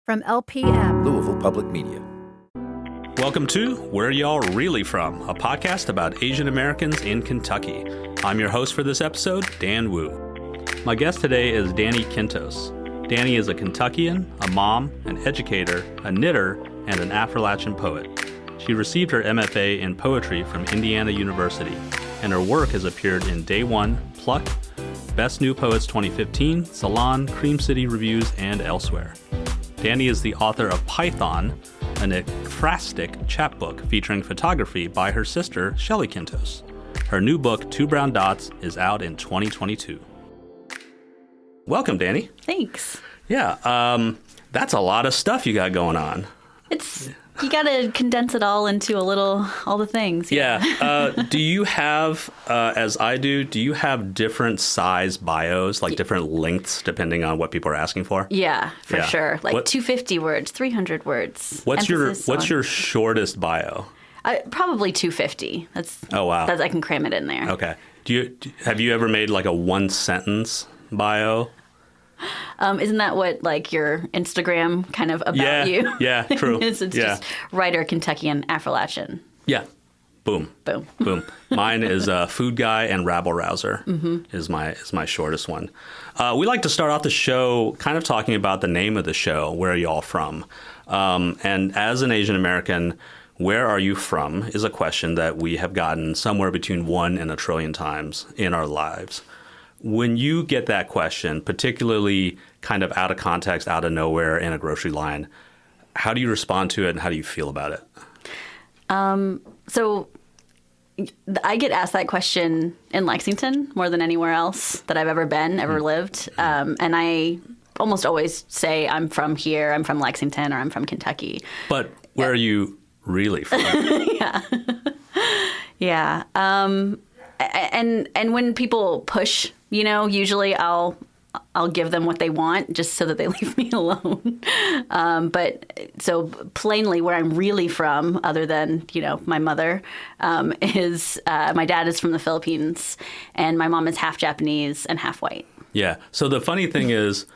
From LPM, Louisville Public Media. Welcome to Where Y'all Really From, a podcast about Asian Americans in Kentucky. I'm your host for this episode, Dan Wu. My guest today is Danni Quintos. Danni is a Kentuckian, a mom, an educator, a knitter, and an Affrilachian poet. She received her MFA in poetry from Indiana University, and her work has appeared in Day One, Pluck, Best New Poets 2015, Salon, Cream City Reviews, and elsewhere. Danni is the author of Python, an ekphrastic chapbook featuring photography by her sister, Shelly Quintos. Her new book, Two Brown Dots, is out in 2022. Welcome, Danni. Thanks. Yeah, that's a lot of stuff you got going on. You got to condense it all into all the things. Yeah. Do you have, as I do you have different size bios, like different lengths depending on what people are asking for? Yeah, for sure. Like 250 words, 300 words. What's your shortest bio? Probably 250. Oh, wow. I can cram it in there. Okay. Have you ever made like a one sentence bio? Isn't that what like your Instagram kind of about you? Yeah, true. It's just writer, Kentuckian, Affrilachian. Yeah. Boom. Boom. Boom. Mine is Food Guy and Rabble Rouser is my shortest one. We like to start off the show kind of talking about the name of the show, Where Are Y'all From? And as an Asian American, where are you from is a question that we have gotten somewhere between 1 and 1 trillion times in our lives. When you get that question, particularly kind of out of context, out of nowhere in a grocery line, how do you respond to it and how do you feel about it? So I get asked that question in Lexington more than anywhere else that I've ever been, ever lived. And I almost always say I'm from here, I'm from Lexington, or I'm from Kentucky. But where are you really from? Yeah. And when people push, usually I'll give them what they want just so that they leave me alone. But so plainly where I'm really from, other than, my mother, is my dad is from the Philippines and my mom is half Japanese and half white. Yeah. So the funny thing is,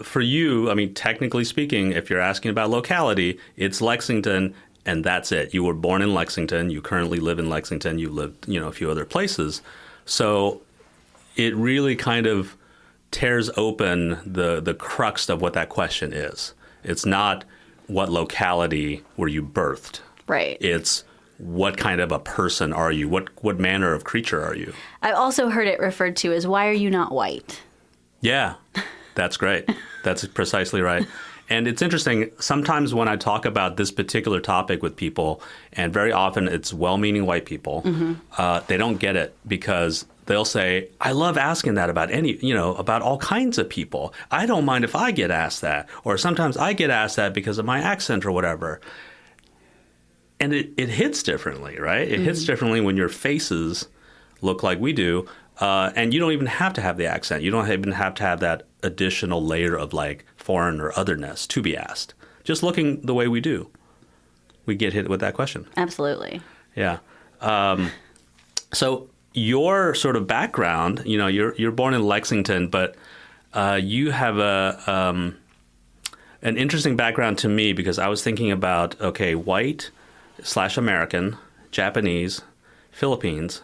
for you, I mean, technically speaking, if you're asking about locality, it's Lexington. And that's it. You were born in Lexington. You currently live in Lexington. You lived, a few other places. So it really kind of tears open the crux of what that question is. It's not what locality were you birthed. Right. It's what kind of a person are you? What manner of creature are you? I also heard it referred to as, why are you not white? Yeah, that's great. That's precisely right. And it's interesting, sometimes when I talk about this particular topic with people, and very often it's well-meaning white people, they don't get it because they'll say, I love asking that about about all kinds of people. I don't mind if I get asked that. Or sometimes I get asked that because of my accent or whatever. And it hits differently, right? It hits differently when your faces look like we do. And you don't even have to have the accent. You don't even have to have that additional layer of like foreign or otherness to be asked. Just looking the way we do, we get hit with that question. Absolutely. Yeah. So your sort of background, you're born in Lexington, but you have an interesting background to me because I was thinking about, white / American, Japanese, Philippines,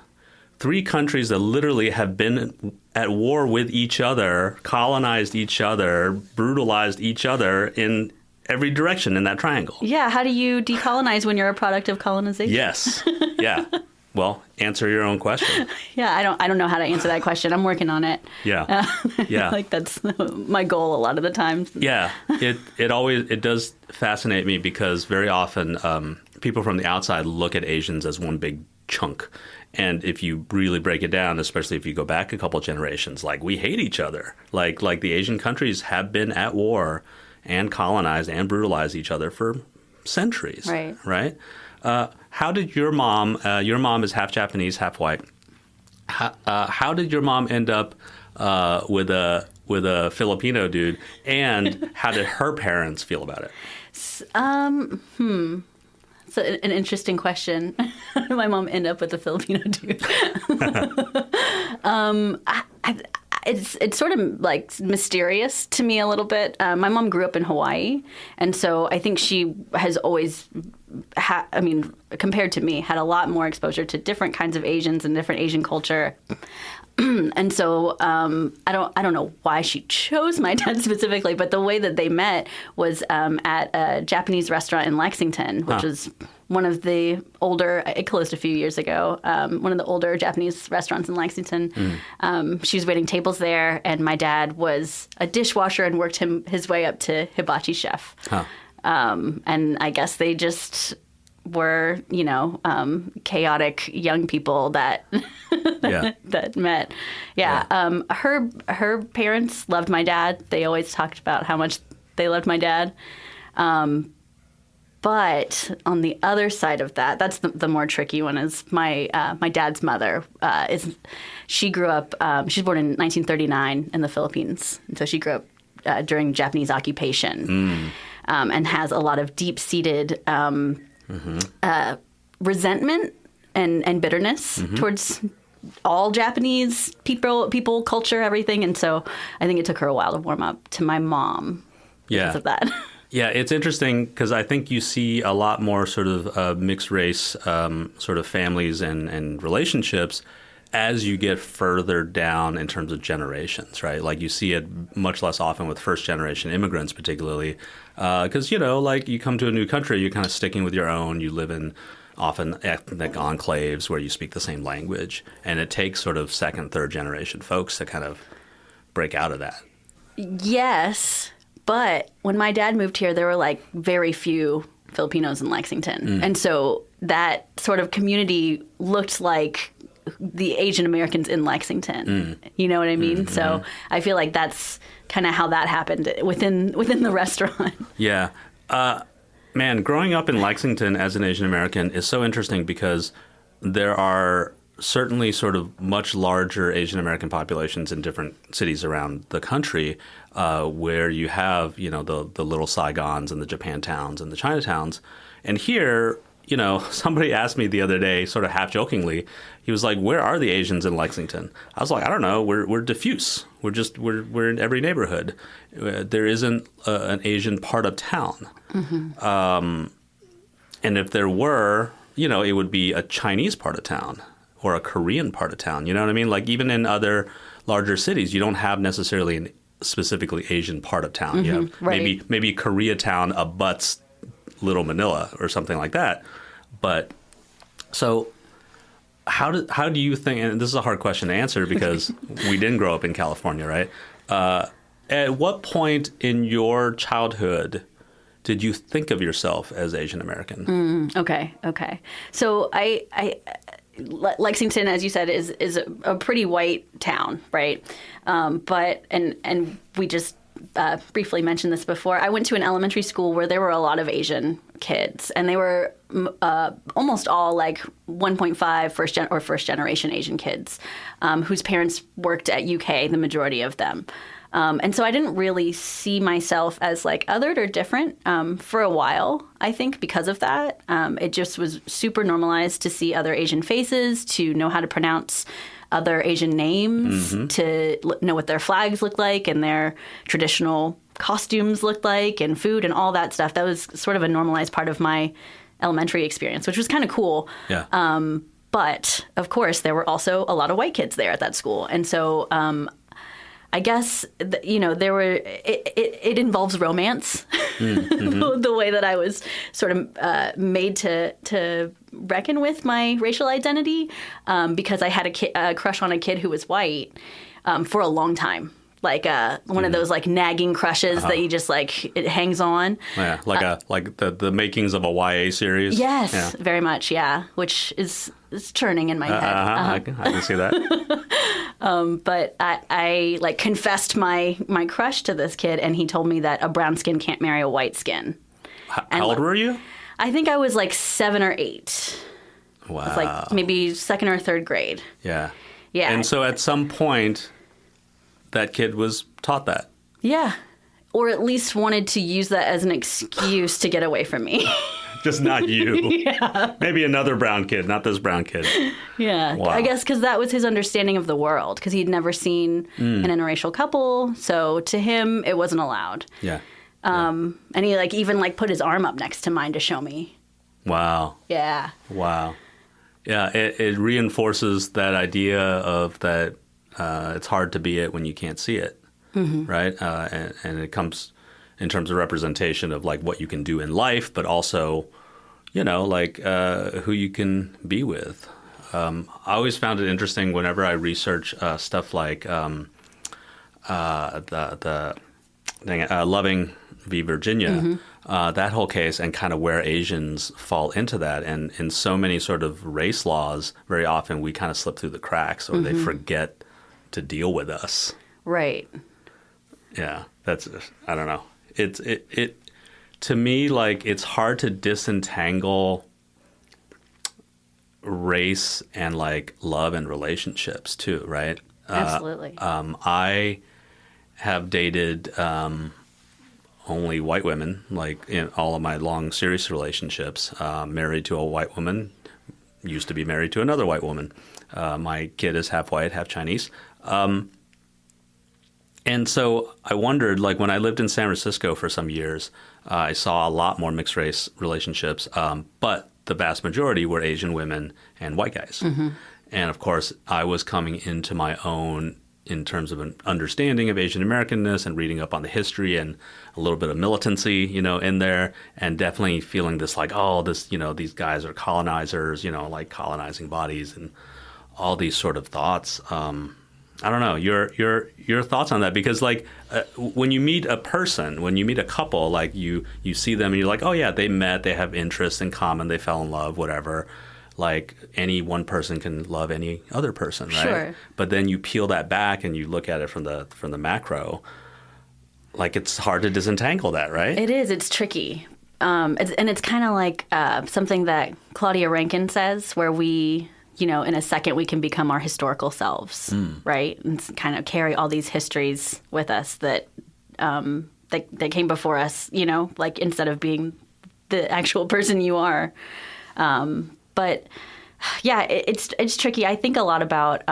3 countries that literally have been at war with each other, colonized each other, brutalized each other in every direction in that triangle. Yeah. How do you decolonize when you're a product of colonization? Yes. Yeah. Well, answer your own question. Yeah. I don't know how to answer that question. I'm working on it. Yeah. Yeah. Like that's my goal a lot of the times. Yeah. It does fascinate me because very often people from the outside look at Asians as one big chunk. And if you really break it down, especially if you go back a couple generations, like we hate each other. Like the Asian countries have been at war and colonized and brutalized each other for centuries. Right? How did your mom is half Japanese, half white. How did your mom end up with a Filipino dude? And how did her parents feel about it? It's an interesting question. How did my mom end up with a Filipino dude? it's sort of like mysterious to me a little bit. My mom grew up in Hawaii, and so I think she has always compared to me, had a lot more exposure to different kinds of Asians and different Asian culture. And so I don't know why she chose my dad specifically, but the way that they met was at a Japanese restaurant in Lexington, which was one of the older, it closed a few years ago, one of the older Japanese restaurants in Lexington. She was waiting tables there, and my dad was a dishwasher and worked his way up to hibachi chef. And I guess they just were, chaotic young people that that met. Her parents loved my dad. They always talked about how much they loved my dad. But on the other side of that, that's the more tricky one, is my dad's mother. She grew up, she was born in 1939 in the Philippines. And so she grew up during Japanese occupation and has a lot of deep-seated resentment and bitterness towards all Japanese people, culture, everything. And so I think it took her a while to warm up to my mom because of that. Yeah, it's interesting because I think you see a lot more sort of mixed race sort of families and relationships as you get further down in terms of generations, right? Like you see it much less often with first generation immigrants, particularly because, like you come to a new country, you're kind of sticking with your own. You live in often ethnic enclaves where you speak the same language. And it takes sort of second, third generation folks to kind of break out of that. Yes. But when my dad moved here, there were like very few Filipinos in Lexington. And so that sort of community looked like the Asian Americans in Lexington. You know what I mean? So I feel like that's kind of how that happened within the restaurant. Yeah. Man, growing up in Lexington as an Asian American is so interesting because there are certainly sort of much larger Asian American populations in different cities around the country where you have, the little Saigons and the Japantowns and the Chinatowns. And here, somebody asked me the other day, sort of half jokingly, he was like, "Where are the Asians in Lexington?" I was like, "I don't know. We're diffuse. We're in every neighborhood. There isn't an Asian part of town." And if there were, it would be a Chinese part of town or a Korean part of town. You know what I mean? Like even in other larger cities, you don't have necessarily an specifically Asian part of town. You have maybe Koreatown abuts Little Manila or something like that. But so how do you think, and this is a hard question to answer because we didn't grow up in California, right? At what point in your childhood did you think of yourself as Asian American? Okay. So Lexington, as you said, is a pretty white town, right? But we just briefly mentioned this before. I went to an elementary school where there were a lot of Asian kids, and they were almost all like 1.5 first generation Asian kids whose parents worked at UK, the majority of them. And so I didn't really see myself as like othered or different for a while, I think, because of that. It just was super normalized to see other Asian faces, to know how to pronounce other Asian names, to know what their flags looked like and their traditional costumes looked like and food and all that stuff. That was sort of a normalized part of my elementary experience, which was kind of cool. Yeah. But, of course, there were also a lot of white kids there at that school. And so I guess, there were, it involves romance, the way that I was sort of made to reckon with my racial identity, because I had a crush on a kid who was white for a long time. Like one of those like nagging crushes that you just like, it hangs on. Yeah, like the makings of a YA series. Yes, very much, yeah, which is churning in my head. I can see that. But I like confessed my crush to this kid, and he told me that a brown skin can't marry a white skin. How old were you? I think I was like 7 or 8. Wow. It was like maybe second or third grade. Yeah. And so at some point, that kid was taught that. Yeah. Or at least wanted to use that as an excuse to get away from me. Just not you. Yeah. Maybe another brown kid, not this brown kid. Yeah. Wow. I guess because that was his understanding of the world, because he'd never seen an interracial couple. So to him, it wasn't allowed. Yeah. And he even put his arm up next to mine to show me. Wow. Yeah. Wow. Yeah, it reinforces that idea of that it's hard to be it when you can't see it, right? And it comes in terms of representation of what you can do in life, but also, who you can be with. I always found it interesting whenever I research stuff like Loving v. Virginia, that whole case, and kind of where Asians fall into that. And in so many sort of race laws, very often we kind of slip through the cracks, or they forget to deal with us. Right. Yeah, I don't know. It to me, it's hard to disentangle race and love and relationships too, right? Absolutely. I have dated only white women, in all of my long serious relationships. Married to a white woman, used to be married to another white woman. My kid is half white, half Chinese. And so I wondered, when I lived in San Francisco for some years, I saw a lot more mixed race relationships, but the vast majority were Asian women and white guys. And of course, I was coming into my own in terms of an understanding of Asian Americanness and reading up on the history and a little bit of militancy, in there, and definitely feeling this these guys are colonizers, colonizing bodies and all these sort of thoughts. I don't know your thoughts on that, because when you meet a person, when you meet a couple, you see them and you're like, oh yeah, they met, they have interests in common, they fell in love, whatever. Any one person can love any other person, right? Sure. But then you peel that back and you look at it from the macro. It's hard to disentangle that, right? It is. It's tricky. It's kind of like something that Claudine Rankine says, where we, in a second we can become our historical selves, right? And kind of carry all these histories with us that that came before us, instead of being the actual person you are. But yeah, it's tricky. I think a lot about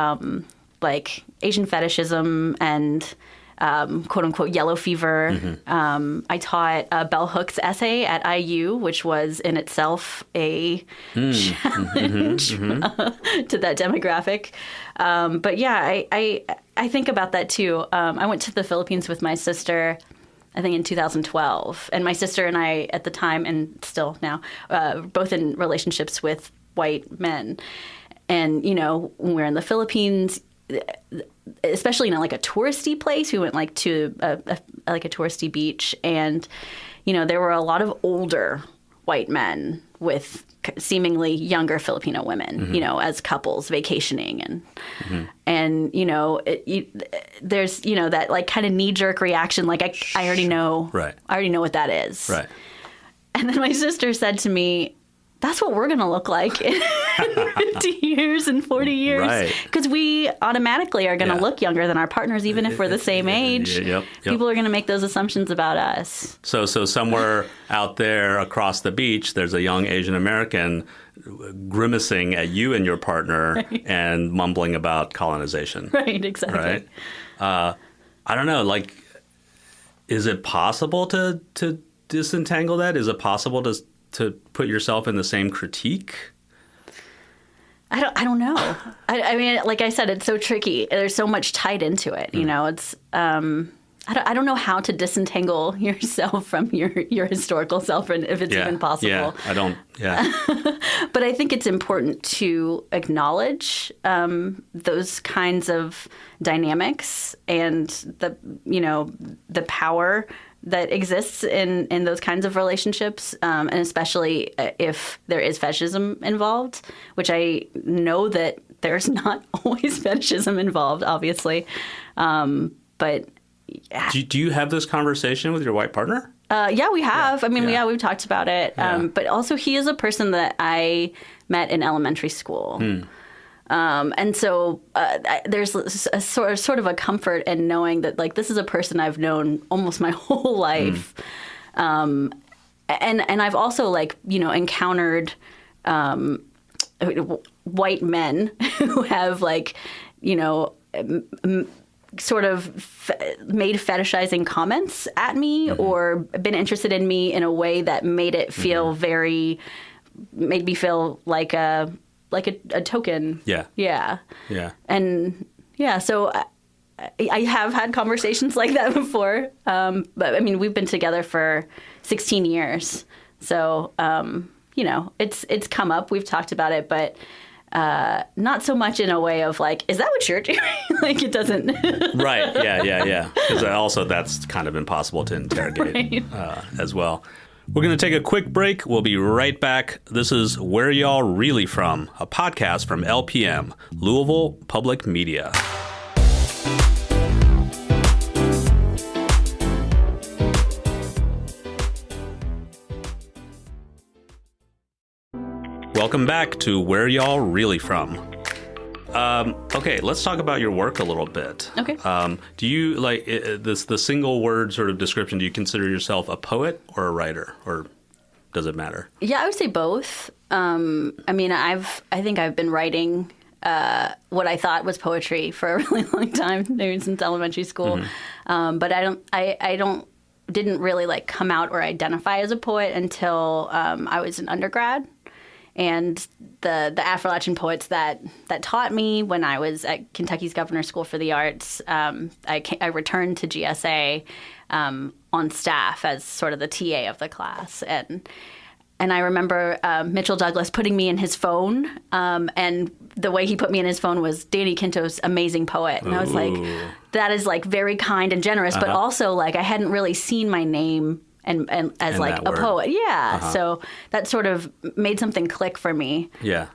Asian fetishism and quote unquote yellow fever. I taught Bell Hook's essay at IU, which was in itself a challenge to that demographic. But yeah, I think about that too. I went to the Philippines with my sister, I think in 2012. And my sister and I at the time, and still now, both in relationships with white men. And, when we were in the Philippines, especially in a touristy place, we went to a touristy beach. And, there were a lot of older white men with seemingly younger Filipino women, as couples vacationing. And there's, that kind of knee-jerk reaction, I already know. Right. I already know what that is. Right. And then my sister said to me, that's what we're going to look like in 50 years and 40 years. Right. Because we automatically are going to look younger than our partners, even if we're the same age. Yep. People are going to make those assumptions about us. So somewhere out there across the beach, there's a young Asian American grimacing at you and your partner and mumbling about colonization. Right, exactly. Right? I don't know, is it possible to disentangle that? Is it possible to put yourself in the same critique? I don't know. I mean, like I said, it's so tricky. There's so much tied into it. It's I don't know how to disentangle yourself from your historical self, and if it's even possible. Yeah, I don't. Yeah. But I think it's important to acknowledge those kinds of dynamics and the power that exists in those kinds of relationships, and especially if there is fetishism involved, which I know that there's not always fetishism involved, obviously. But yeah. Do you have this conversation with your white partner? Yeah, we have. Yeah. I mean, we've talked about it. Yeah. But also, he is a person that I met in elementary school. And so there's a sort of a comfort in knowing that, this is a person I've known almost my whole life. and I've also like, encountered white men who have like, sort of made fetishizing comments at me or been interested in me in a way that made it feel made me feel like a token. Yeah. Yeah. Yeah. And yeah, so I have had conversations like that before. But I mean, we've been together for 16 years. So, it's come up. We've talked about it, but not so much in a way of like, is that what you're doing? Like, it doesn't. Right. Yeah. Because also that's kind of impossible to interrogate as well. We're going to take a quick break. We'll be right back. This is Where Y'all Really From, a podcast from LPM, Louisville Public Media. Welcome back to Where Y'all Really From. Okay, let's talk about your work a little bit. Okay. Do you, like, the single word sort of description, do you consider yourself a poet or a writer, or does it matter? Yeah, I would say both. I mean, I think I've been writing what I thought was poetry for a really long time, maybe since elementary school. But I didn't really like come out or identify as a poet until I was an undergrad. And the Affrilachian poets that taught me when I was at Kentucky's Governor's School for the Arts, I returned to GSA on staff as sort of the TA of the class. And I remember Mitchell Douglas putting me in his phone, and the way he put me in his phone was Danni Quintos, amazing poet. And I was like, that is like very kind and generous, but also like I hadn't really seen my name and as like a poet. Yeah. So that sort of made something click for me. Yeah.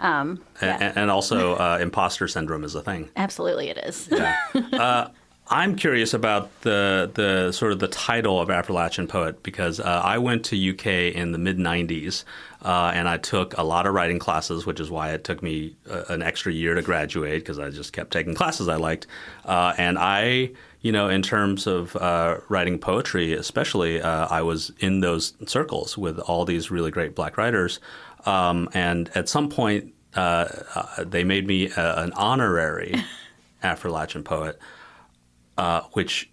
And also imposter syndrome is a thing. Absolutely it is. Yeah. I'm curious about the sort of the title of Affrilachian poet because I went to UK in the mid-90s and I took a lot of writing classes, which is why it took me an extra year to graduate because I just kept taking classes I liked. And I, in terms of writing poetry especially, I was in those circles with all these really great Black writers. And at some point, they made me an honorary Affrilachian poet. Which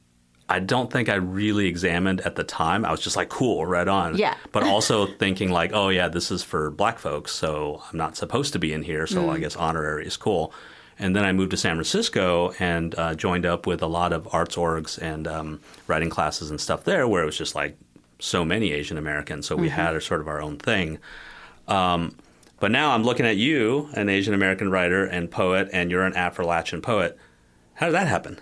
I don't think I really examined at the time. I was just like, cool, right on. Yeah. But also thinking like, oh, yeah, this is for Black folks, so I'm not supposed to be in here, so I guess honorary is cool. And then I moved to San Francisco and joined up with a lot of arts orgs and writing classes and stuff there where it was just like so many Asian Americans. So we had sort of our own thing. But now I'm looking at you, an Asian American writer and poet, and you're an Affrilachian poet. How did that happen?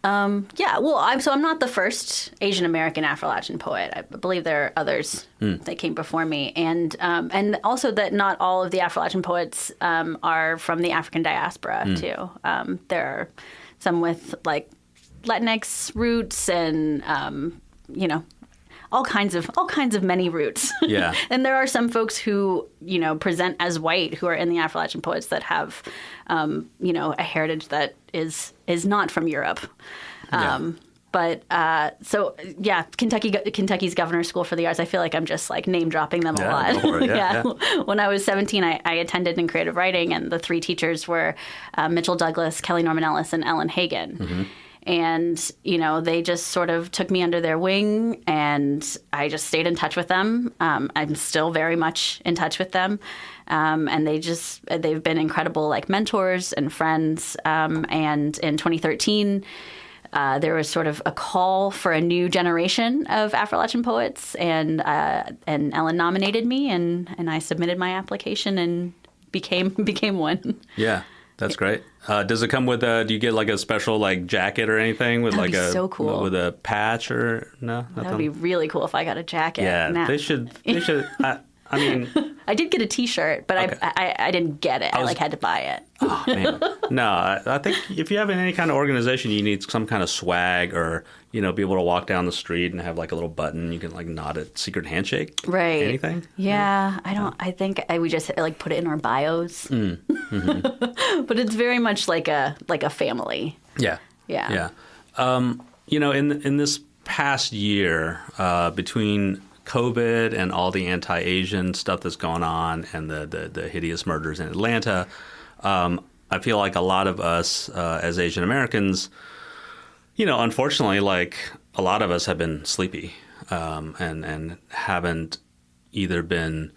Yeah, well, I'm not the first Asian American Affrilachian poet. I believe there are others that came before me, and also that not all of the Affrilachian poets are from the African diaspora too. There are some with like Latinx roots and all kinds of many roots. Yeah, and there are some folks who present as white who are in the Affrilachian poets that have a heritage that is not from Europe. But Kentucky's Governor's School for the Arts, I feel like I'm just like name dropping them a lot. Go for it. When I was 17, I attended in creative writing, and the three teachers were Mitchell Douglas, Kelly Norman Ellis, and Ellen Hagen. And, they just sort of took me under their wing, and I just stayed in touch with them. I'm still very much in touch with them. And they've been incredible like mentors and friends. And in 2013, there was sort of a call for a new generation of Affrilachian poets, and Ellen nominated me, and I submitted my application and became one. Yeah. That's great. Does it come with do you get like a special like jacket or anything with That'd be so cool. with a patch or no? That would be really cool if I got a jacket. Yeah, they should. I mean, I did get a T-shirt, but okay. I didn't get it. I had to buy it. Oh man, no. I think if you have any kind of organization, you need some kind of swag or be able to walk down the street and have like a little button you can like nod a secret handshake. Right. Anything? Yeah, I don't. I think we just like put it in our bios. But it's very much like a family. Yeah. Yeah. Yeah. In this past year, between COVID and all the anti-Asian stuff that's going on and the hideous murders in Atlanta, I feel like a lot of us as Asian Americans, unfortunately, like a lot of us have been sleepy and haven't either been,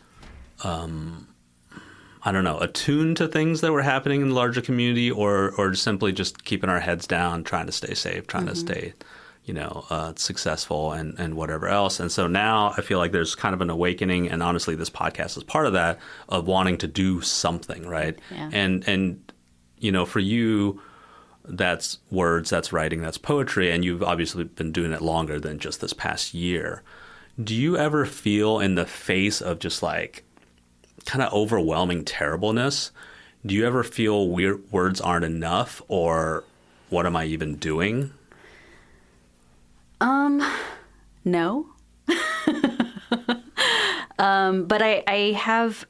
attuned to things that were happening in the larger community or simply just keeping our heads down, trying to stay safe, trying to stay successful and whatever else. And so now I feel like there's kind of an awakening, and honestly, this podcast is part of that, of wanting to do something, right? Yeah. And for you, that's words, that's writing, that's poetry, and you've obviously been doing it longer than just this past year. Do you ever feel in the face of just like kind of overwhelming terribleness, do you ever feel words aren't enough, or what am I even doing? No. But I have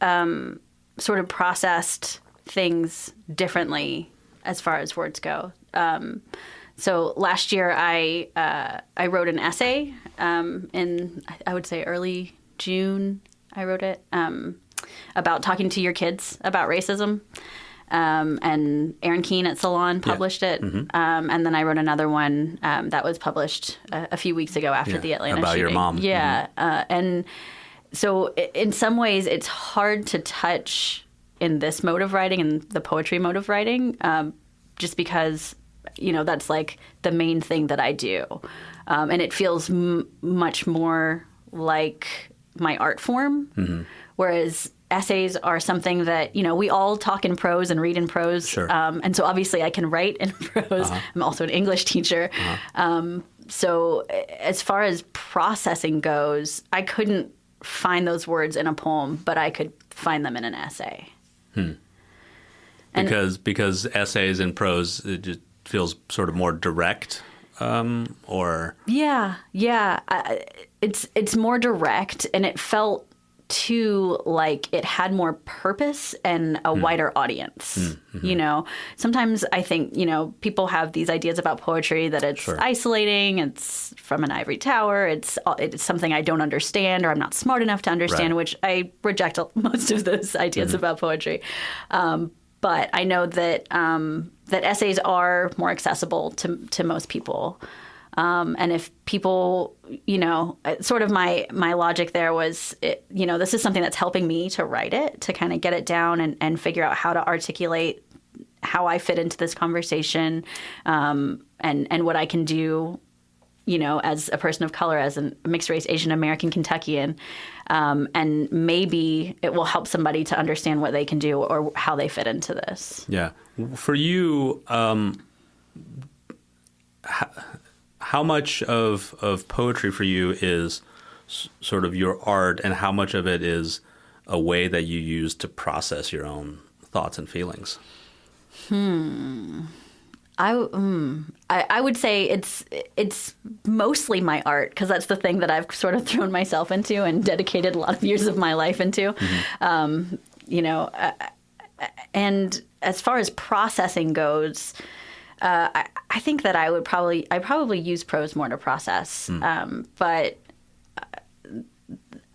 sort of processed things differently as far as words go. So last year I wrote an essay in, I would say, early June. I wrote it about talking to your kids about racism. And Aaron Keene at Salon published it. Mm-hmm. And then I wrote another one that was published a few weeks ago after the Atlanta about shooting. Your mom. Yeah. Mm-hmm. And so in some ways it's hard to touch in this mode of writing and the poetry mode of writing, just because, that's like the main thing that I do. And it feels much more like my art form, whereas essays are something that, we all talk in prose and read in prose. Sure. And so obviously I can write in prose. I'm also an English teacher. So as far as processing goes, I couldn't find those words in a poem, but I could find them in an essay. Because essays and prose, it just feels sort of more direct, or? Yeah. It's more direct, and it felt too like it had more purpose and a wider audience. Sometimes I think, people have these ideas about poetry that it's isolating, it's from an ivory tower, it's something I don't understand or I'm not smart enough to understand, which I reject most of those ideas about poetry. But I know that that essays are more accessible to most people. And if people, sort of my logic there was, this is something that's helping me to write it, to kind of get it down and figure out how to articulate how I fit into this conversation, and what I can do, as a person of color, as a mixed race Asian American Kentuckian. And maybe it will help somebody to understand what they can do or how they fit into this. Yeah. For you, how much of poetry for you is sort of your art, and how much of it is a way that you use to process your own thoughts and feelings? I would say it's mostly my art, because that's the thing that I've sort of thrown myself into and dedicated a lot of years of my life into. And as far as processing goes, I think that I probably use prose more to process, but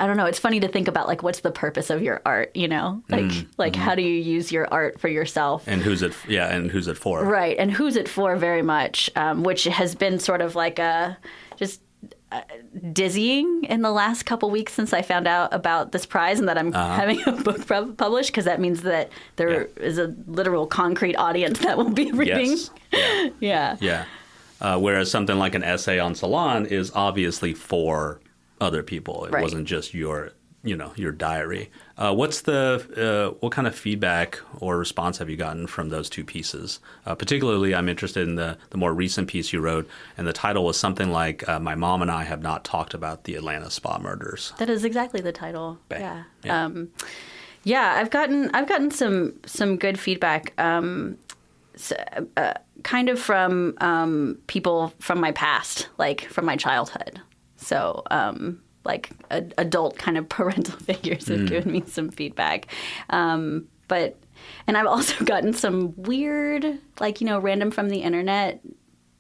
I don't know. It's funny to think about, like, what's the purpose of your art, how do you use your art for yourself? And who's it for? Right. And who's it for very much, which has been sort of like just dizzying in the last couple weeks since I found out about this prize and that I'm having a book published, because that means that there is a literal concrete audience that will be reading. Yes. Yeah. Whereas something like an essay on Salon is obviously for other people. It wasn't just your diary. What kind of feedback or response have you gotten from those two pieces? Particularly, I'm interested in the more recent piece you wrote, and the title was something like "My Mom and I Have Not Talked About the Atlanta Spa Murders." That is exactly the title. Bang. Yeah. I've gotten some good feedback. Kind of from people from my past, like from my childhood. So, like adult kind of parental figures have given me some feedback. And I've also gotten some weird, random from the internet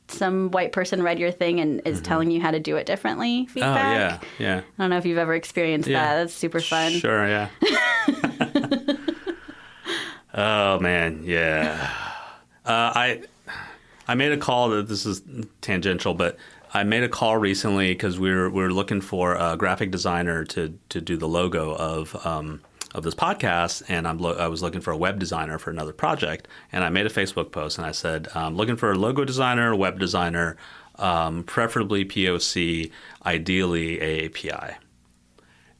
some white person read your thing and is telling you how to do it differently feedback. Oh, yeah. I don't know if you've ever experienced that. That's super fun. Sure, yeah. Oh, man, yeah. I made a call. This is tangential, but I made a call recently because we're looking for a graphic designer to do the logo of this podcast, and I was looking for a web designer for another project, and I made a Facebook post, and I said, I'm looking for a logo designer, web designer, preferably POC, ideally AAPI.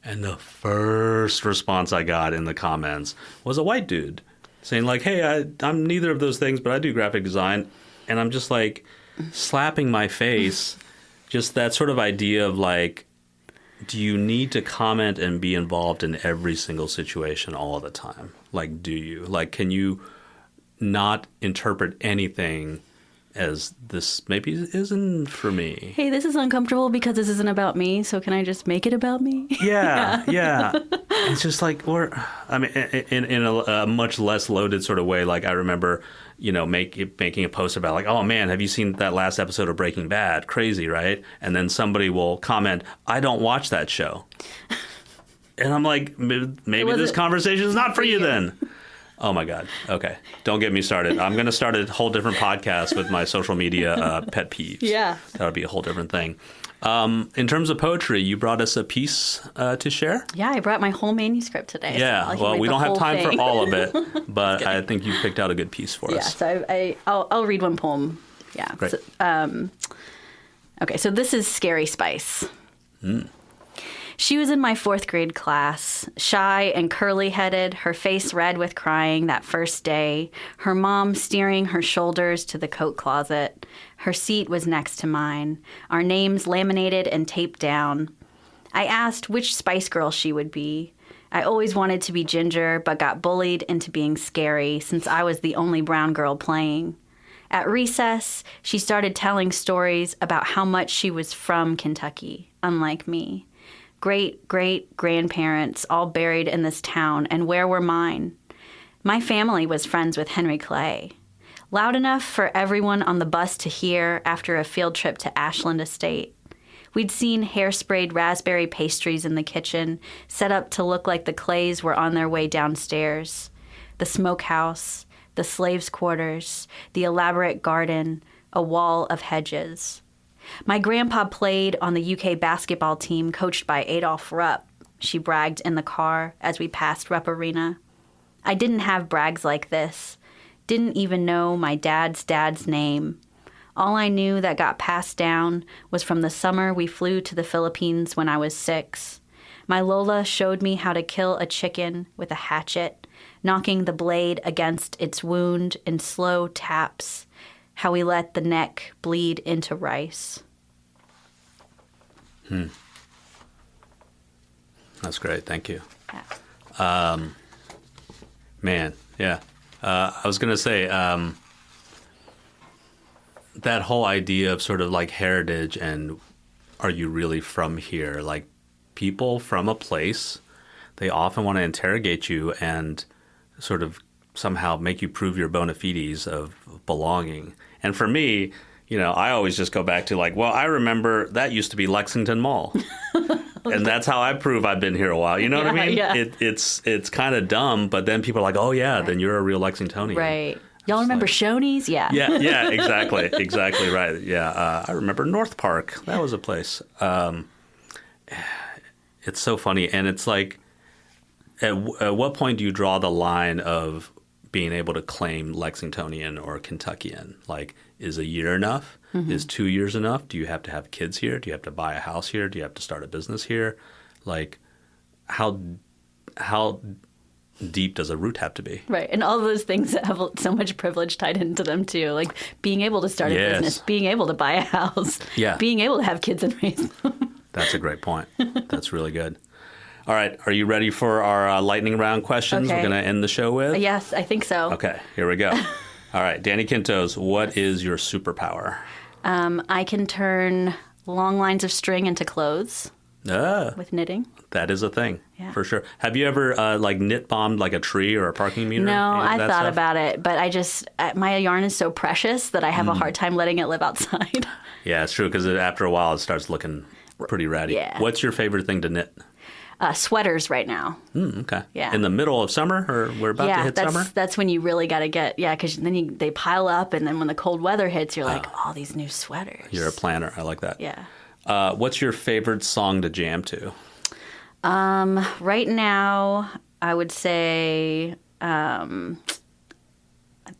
And the first response I got in the comments was a white dude saying like, hey, I'm neither of those things, but I do graphic design. And I'm just like slapping my face, just that sort of idea of like, do you need to comment and be involved in every single situation all the time? Like, do you? Like, can you not interpret anything as this maybe isn't for me? Hey, this is uncomfortable because this isn't about me, so can I just make it about me? Yeah. It's just like, in a much less loaded sort of way. Like, I remember, making a post about like, oh man, have you seen that last episode of Breaking Bad? Crazy, right? And then somebody will comment, I don't watch that show. And I'm like, maybe this conversation is not for you then. Oh my God. Okay. Don't get me started. I'm going to start a whole different podcast with my social media pet peeves. Yeah. That would be a whole different thing. In terms of poetry, you brought us a piece to share? Yeah, I brought my whole manuscript today. Yeah, so well, we don't have time for all of it, but I think you picked out a good piece for us. Yeah, so I'll read one poem. Yeah. Great. So, okay, so this is Scary Spice. She was in my 4th grade class, shy and curly-headed, her face red with crying that first day, her mom steering her shoulders to the coat closet. Her seat was next to mine, our names laminated and taped down. I asked which Spice Girl she would be. I always wanted to be Ginger, but got bullied into being Scary since I was the only brown girl playing. At recess, she started telling stories about how much she was from Kentucky, unlike me. Great-great-grandparents all buried in this town, and where were mine? My family was friends with Henry Clay. Loud enough for everyone on the bus to hear after a field trip to Ashland Estate. We'd seen hair-sprayed raspberry pastries in the kitchen, set up to look like the Clays were on their way downstairs. The smokehouse, the slaves' quarters, the elaborate garden, a wall of hedges. My grandpa played on the UK basketball team coached by Adolph Rupp, she bragged in the car as we passed Rupp Arena. I didn't have brags like this. Didn't even know my dad's name. All I knew that got passed down was from the summer we flew to the Philippines when I was 6. My Lola showed me how to kill a chicken with a hatchet, knocking the blade against its wound in slow taps. How we let the neck bleed into rice. That's great. Thank you. Yeah. Man, yeah. I was going to say, that whole idea of sort of like heritage and are you really from here? Like people from a place, they often want to interrogate you and sort of somehow make you prove your bona fides of belonging. And for me, I always just go back to like, well, I remember that used to be Lexington Mall. And that's how I prove I've been here a while. You know what I mean? Yeah. It's kind of dumb, but then people are like, oh, yeah, then you're a real Lexingtonian. Right. Y'all remember Shoney's? Yeah. Yeah, exactly. Exactly right. Yeah, I remember North Park. That was a place. It's so funny. And it's like, at what point do you draw the line of being able to claim Lexingtonian or Kentuckian? Like, is a year enough? Mm-hmm. Is 2 years enough? Do you have to have kids here? Do you have to buy a house here? Do you have to start a business here? Like, how deep does a root have to be? Right. And all those things that have so much privilege tied into them, too. Like being able to start a business, being able to buy a house, being able to have kids and raise them. That's a great point. That's really good. All right. Are you ready for our lightning round questions we're going to end the show with? Yes, I think so. Okay. Here we go. All right. Danni Quintos, what is your superpower? I can turn long lines of string into clothes. with knitting. That is a thing, Yeah. for sure. Have you ever knit bombed like a tree or a parking meter? No, I thought stuff? about it, but my yarn is so precious that I have a hard time letting it live outside. Yeah, it's true, because after a while it starts looking pretty ratty. Yeah. What's your favorite thing to knit? Sweaters right now. Okay. Yeah. In the middle of summer, or we're about to hit summer? That's when you really got to get, because then they pile up, and then when the cold weather hits, you're like, all these new sweaters. You're a planner. I like that. Yeah. What's your favorite song to jam to? Right now, I would say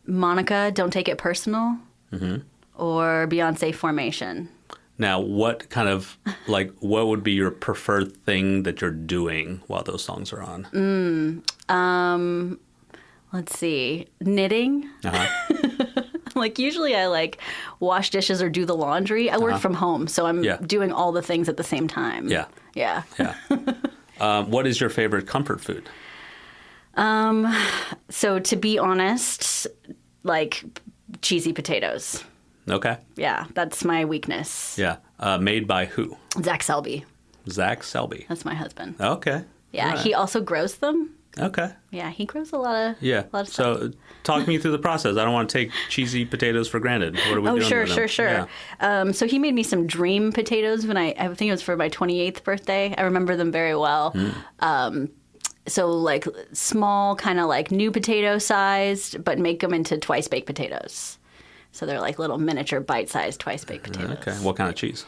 Monica, Don't Take It Personal, or Beyonce, Formation. Now, what kind of, what would be your preferred thing that you're doing while those songs are on? Let's see. Knitting. Usually I wash dishes or do the laundry. I work from home, so I'm doing all the things at the same time. Yeah. Yeah. Yeah. What is your favorite comfort food? So to be honest, cheesy potatoes. Okay. Yeah, that's my weakness. Yeah. Made by who? Zach Selby. Zach Selby. That's my husband. Okay. Yeah, he also grows them. Okay. Yeah, he grows a lot of stuff. So talk me through the process. I don't want to take cheesy potatoes for granted. What are we doing with them? Sure. Yeah. So he made me some dream potatoes when I think it was for my 28th birthday. I remember them very well. So small, kind of new potato sized, but make them into twice baked potatoes. So they're little miniature bite-sized twice-baked potatoes. Okay. What kind of cheese?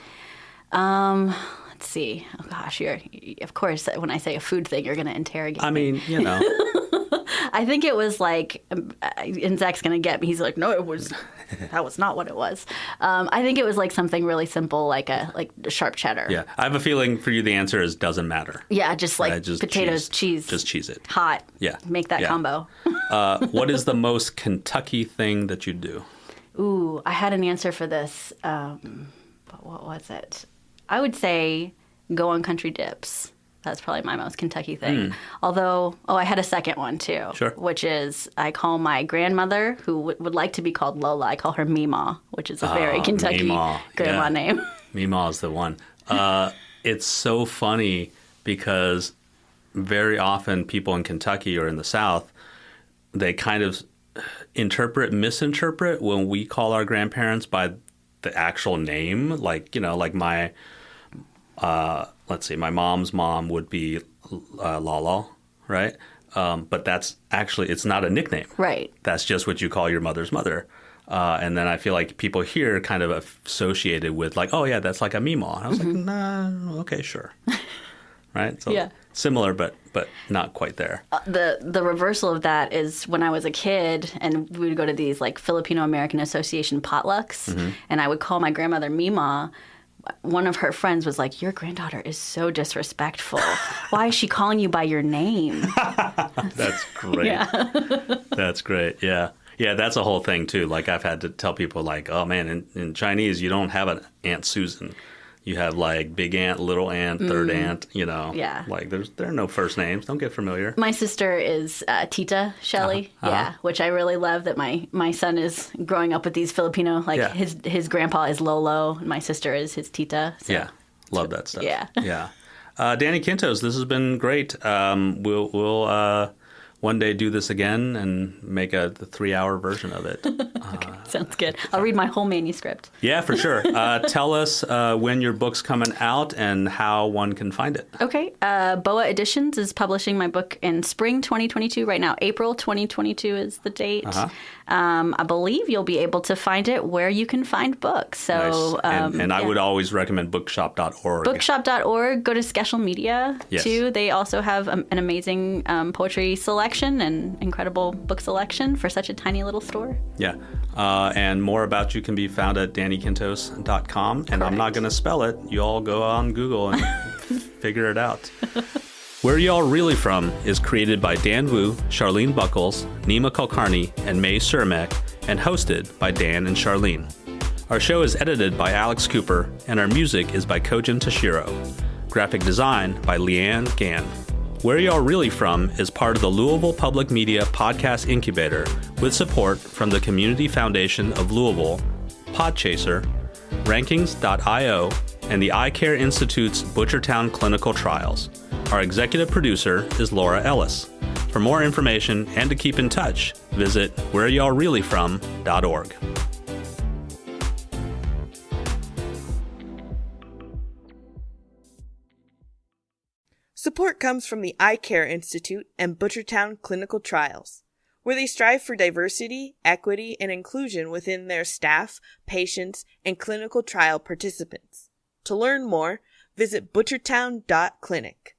Let's see. Oh, gosh. Of course, when I say a food thing, you're going to interrogate me. I mean, I think it was and Zach's going to get me. He's like, no, that was not what it was. I think it was something really simple, like a sharp cheddar. Yeah. I have a feeling for you the answer is doesn't matter. Yeah, just just potatoes, cheese. Just cheese it. Hot. Yeah. Make that combo. What is the most Kentucky thing that you do? Ooh, I had an answer for this. But what was it? I would say go on country dips. That's probably my most Kentucky thing. Although, I had a second one too. Sure. Which is I call my grandmother, who would like to be called Lola, I call her Meemaw, which is a very Kentucky grandma name. Meemaw is the one. It's so funny because very often people in Kentucky or in the South, they kind of misinterpret when we call our grandparents by the actual name. My let's see, my mom's mom would be Lala, right? But that's actually, it's not a nickname. Right. That's just what you call your mother's mother. And then I feel like people here kind of associated with oh yeah, that's like a Meemaw. And I was like, nah, okay, sure. Right? So similar, but not quite there. The reversal of that is when I was a kid and we would go to these Filipino American Association potlucks, and I would call my grandmother Meemaw. One of her friends was like, your granddaughter is so disrespectful. Why is she calling you by your name? That's great. Yeah. That's great. Yeah. Yeah, that's a whole thing too. I've had to tell people oh man, in Chinese you don't have an Aunt Susan. You have big aunt, little aunt, third aunt, Yeah. There are no first names. Don't get familiar. My sister is Tita Shelley, which I really love that my son is growing up with these Filipino, his grandpa is Lolo, and my sister is his Tita. So. Yeah, love that stuff. Yeah. Yeah. Danni Quintos, this has been great. We'll one day do this again and make the 3-hour version of it. Okay, sounds good. I'll read my whole manuscript. Yeah, for sure. Tell us when your book's coming out and how one can find it. Okay. Boa Editions is publishing my book in spring 2022. Right now, April 2022 is the date. I believe you'll be able to find it where you can find books. So, nice. And I would always recommend bookshop.org. Bookshop.org. Go to Sketchel Media, too. They also have an amazing poetry selection and incredible book selection for such a tiny little store. Yeah. And more about you can be found at DanniQuintos.com. And Correct. I'm not going to spell it. You all go on Google and figure it out. Where Y'all Really From is created by Dan Wu, Charlene Buckles, Nima Kulkarni, and May Surmek, and hosted by Dan and Charlene. Our show is edited by Alex Cooper, and our music is by Kojin Toshiro. Graphic design by Leanne Gann. Where Y'all Really From is part of the Louisville Public Media Podcast Incubator with support from the Community Foundation of Louisville, Podchaser, Rankings.io, and the Eye Care Institute's Butchertown Clinical Trials. Our executive producer is Laura Ellis. For more information and to keep in touch, visit where'yallreallyfrom.org. Support comes from the Eye Care Institute and Butchertown Clinical Trials, where they strive for diversity, equity, and inclusion within their staff, patients, and clinical trial participants. To learn more, visit butchertown.clinic.